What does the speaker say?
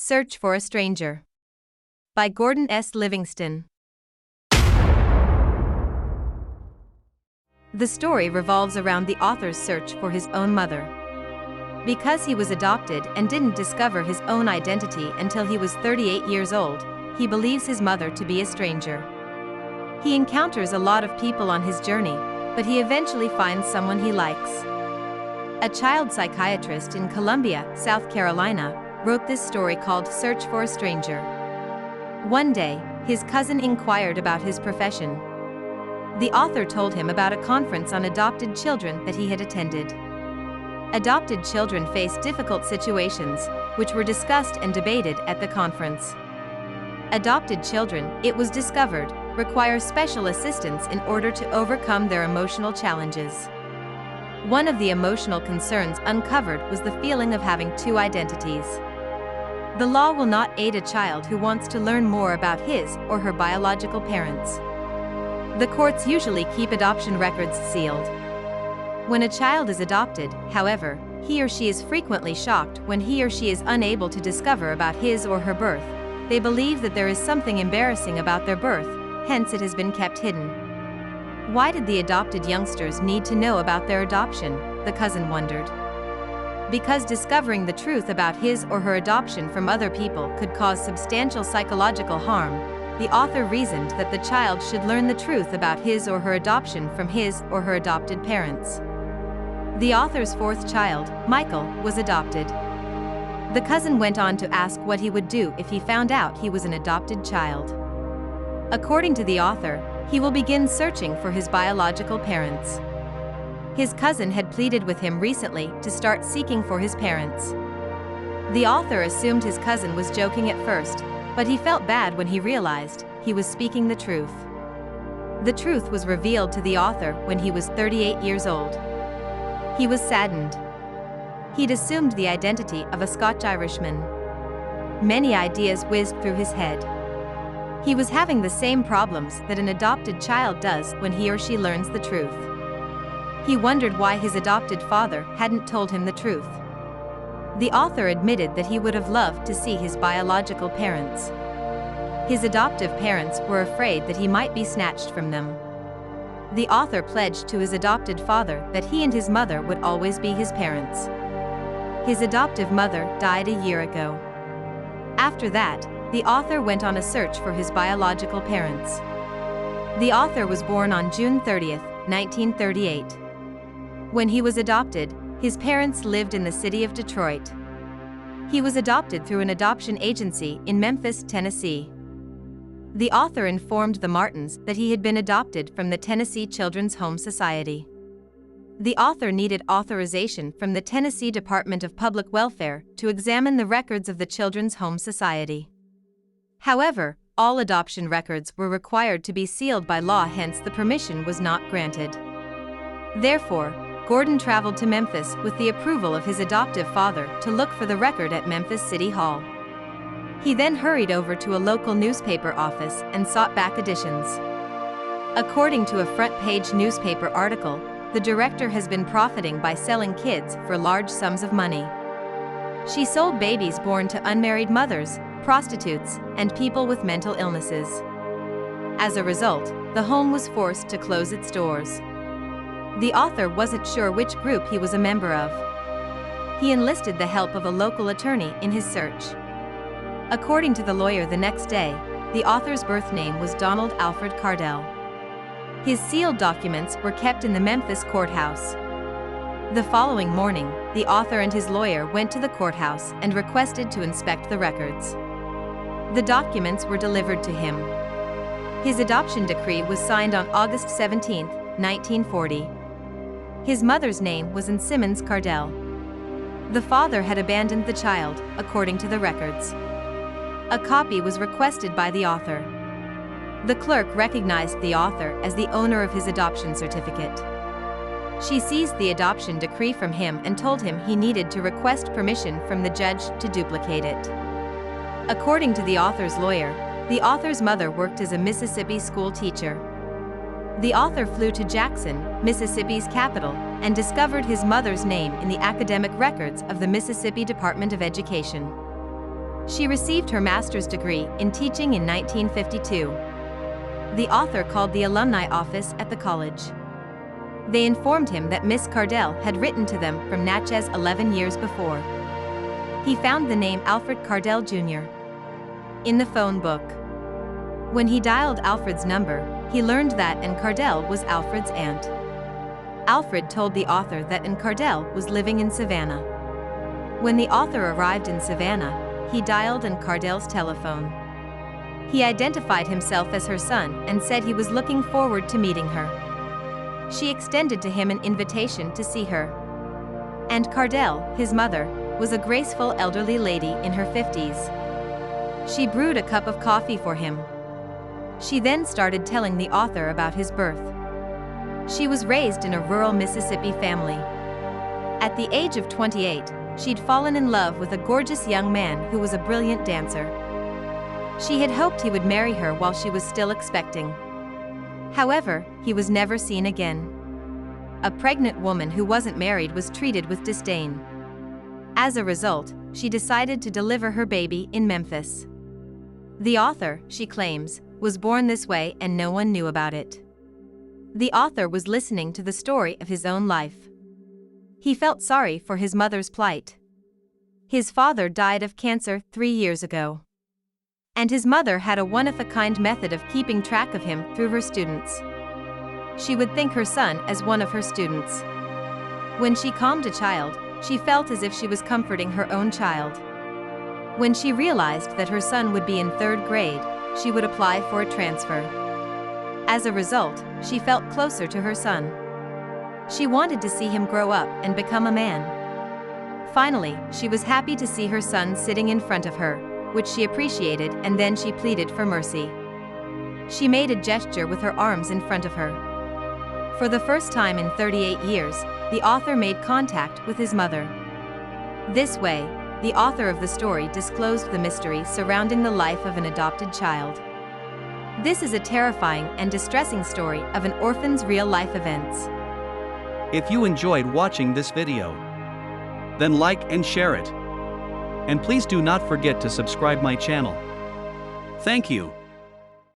Search for a Stranger by Gordon S. Livingston. The story revolves around the author's search for his own mother. Because he was adopted and didn't discover his own identity until he was 38 years old, he believes his mother to be a stranger. He encounters a lot of people on his journey, but he eventually finds someone he likes. A child psychiatrist in Columbia, South Carolina, wrote this story called Search for a Stranger. One day, his cousin inquired about his profession. The author told him about a conference on adopted children that he had attended. Adopted children face difficult situations, which were discussed and debated at the conference. Adopted children, it was discovered, require special assistance in order to overcome their emotional challenges. One of the emotional concerns uncovered was the feeling of having two identities. The law will not aid a child who wants to learn more about his or her biological parents. The courts usually keep adoption records sealed. When a child is adopted, however, he or she is frequently shocked when he or she is unable to discover about his or her birth. They believe that there is something embarrassing about their birth, hence it has been kept hidden. Why did the adopted youngsters need to know about their adoption? The cousin wondered. Because discovering the truth about his or her adoption from other people could cause substantial psychological harm, the author reasoned that the child should learn the truth about his or her adoption from his or her adopted parents. The author's fourth child, Michael, was adopted. The cousin went on to ask what he would do if he found out he was an adopted child. According to the author, he will begin searching for his biological parents. His cousin had pleaded with him recently to start seeking for his parents. The author assumed his cousin was joking at first, but he felt bad when he realized he was speaking the truth. The truth was revealed to the author when he was 38 years old. He was saddened. He'd assumed the identity of a Scotch-Irishman. Many ideas whizzed through his head. He was having the same problems that an adopted child does when he or she learns the truth. He wondered why his adopted father hadn't told him the truth. The author admitted that he would have loved to see his biological parents. His adoptive parents were afraid that he might be snatched from them. The author pledged to his adopted father that he and his mother would always be his parents. His adoptive mother died a year ago. After that, the author went on a search for his biological parents. The author was born on June 30, 1938. When he was adopted, his parents lived in the city of Detroit. He was adopted through an adoption agency in Memphis, Tennessee. The author informed the Martins that he had been adopted from the Tennessee Children's Home Society. The author needed authorization from the Tennessee Department of Public Welfare to examine the records of the Children's Home Society. However, all adoption records were required to be sealed by law, hence the permission was not granted. Therefore, Gordon traveled to Memphis with the approval of his adoptive father to look for the record at Memphis City Hall. He then hurried over to a local newspaper office and sought back editions. According to a front-page newspaper article, the director has been profiting by selling kids for large sums of money. She sold babies born to unmarried mothers, prostitutes, and people with mental illnesses. As a result, the home was forced to close its doors. The author wasn't sure which group he was a member of. He enlisted the help of a local attorney in his search. According to the lawyer the next day, the author's birth name was Donald Alfred Cardell. His sealed documents were kept in the Memphis courthouse. The following morning, the author and his lawyer went to the courthouse and requested to inspect the records. The documents were delivered to him. His adoption decree was signed on August 17, 1940. His mother's name was Ann Simmons Cardell. The father had abandoned the child, according to the records. A copy was requested by the author. The clerk recognized the author as the owner of his adoption certificate. She seized the adoption decree from him and told him he needed to request permission from the judge to duplicate it. According to the author's lawyer, the author's mother worked as a Mississippi school teacher. The author flew to Jackson, Mississippi's capital, and discovered his mother's name in the academic records of the Mississippi Department of Education. She received her master's degree in teaching in 1952. The author called the alumni office at the college. They informed him that Miss Cardell had written to them from Natchez 11 years before. He found the name Alfred Cardell Jr. in the phone book. When he dialed Alfred's number, he learned that Anne Cardell was Alfred's aunt. Alfred told the author that Anne Cardell was living in Savannah. When the author arrived in Savannah, he dialed Anne Cardell's telephone. He identified himself as her son and said he was looking forward to meeting her. She extended to him an invitation to see her. Anne Cardell, his mother, was a graceful elderly lady in her 50s. She brewed a cup of coffee for him. She then started telling the author about his birth. She was raised in a rural Mississippi family. At the age of 28, she'd fallen in love with a gorgeous young man who was a brilliant dancer. She had hoped he would marry her while she was still expecting. However, he was never seen again. A pregnant woman who wasn't married was treated with disdain. As a result, she decided to deliver her baby in Memphis. The author, she claims, was born this way and no one knew about it. The author was listening to the story of his own life. He felt sorry for his mother's plight. His father died of cancer 3 years ago. And his mother had a one-of-a-kind method of keeping track of him through her students. She would think her son as one of her students. When she calmed a child, she felt as if she was comforting her own child. When she realized that her son would be in 3rd grade, she would apply for a transfer. As a result, she felt closer to her son. She wanted to see him grow up and become a man. Finally, she was happy to see her son sitting in front of her, which she appreciated, and then she pleaded for mercy. She made a gesture with her arms in front of her. For the first time in 38 years, the author made contact with his mother. This way, the author of the story disclosed the mystery surrounding the life of an adopted child. This is a terrifying and distressing story of an orphan's real-life events. If you enjoyed watching this video, then like and share it. And please do not forget to subscribe my channel. Thank you.